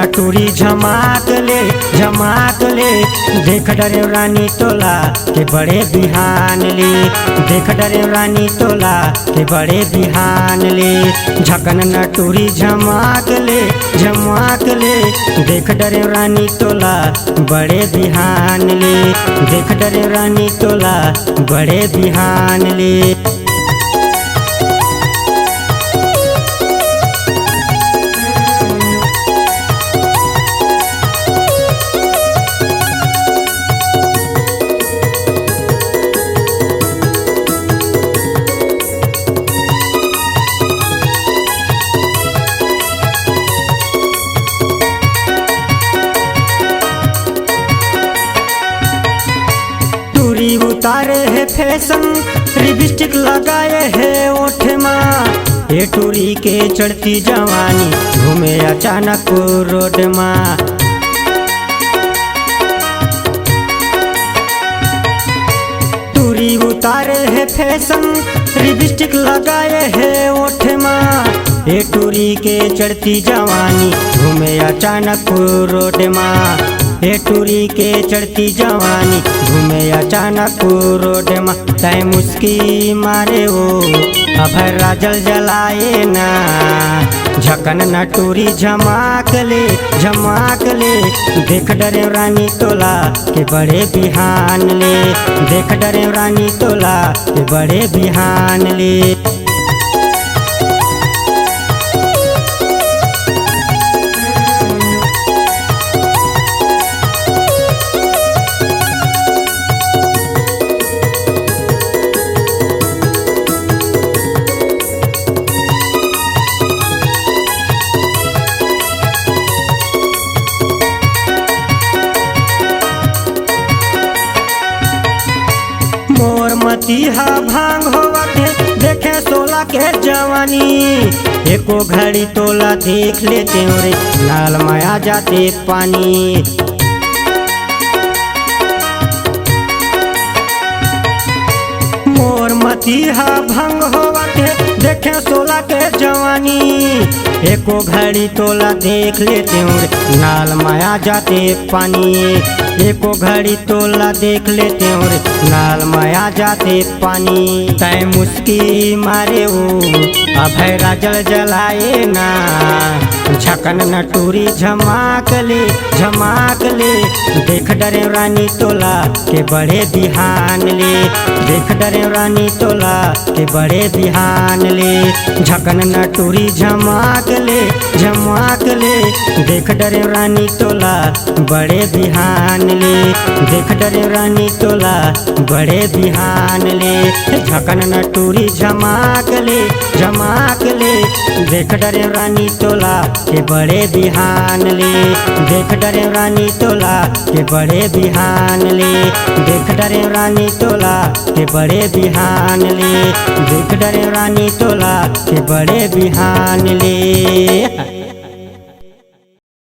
नटूरी झमाक ले देख डरे रानी तोला के बड़े बिहान ले। देख डरे रानी तोला के बड़े बिहान ले। झकन नटूरी झमाक ले देख डरे रानी तोला बड़े बिहान ले। देख डरे रानी तोला बड़े बिहान ले। उतारे है फैशन लिपस्टिक लगाए है ओठ माँ। ये टूरी के चढ़ती जवानी घूमे अचानक रोड माँ। टूरी उतारे है फैशन लिपस्टिक लगाए है ओठ माँ। ये टूरी के चढ़ती जवानी घूमे अचानक रोड माँ। ये टूरी के चढ़ती जवानी घूमे अचानक रोड में। तय मुस्की मारे वो अभय राजल जलाए ना। झकन नटूरी झमाक ले देख डरे रानी तोला के बड़े बिहान ले। देख डरे रानी तोला के बड़े बिहान ले। मोर मतीहा भांग होवते देखे 16 के जवानी। एको घड़ी तोला देख लेते रे लाल माया जाते पानी। मोर मतीहा भंग होवते देखे 16 के जवानी। एको घड़ी तोला देख लेते रे लाल माया जाते पानी। एको घड़ी तोला देख लेते और लाल माया जाते पानी। तय मुस्की मारे वो अभय राजल जलाए ना। झकन नटूरी झमाक ले देख डरे रानी तोला के बड़े बिहान ले। देख डरे रानी तोला के बड़े बिहान ले। झकन नटूरी झमाक ले देख डरे रानी तोला बड़े बिहान ले। देख डरे रानी तोला बड़े बिहान ले। झकन नटूरी झमाक ले देख डरे रानी तोला के बड़े बिहान ले। देख डरे रानी तोला के बड़े बिहान ले। देख डरे रानी तोला के बड़े बिहान ले। देख डरे रानी तोला के बड़े बिहान ले।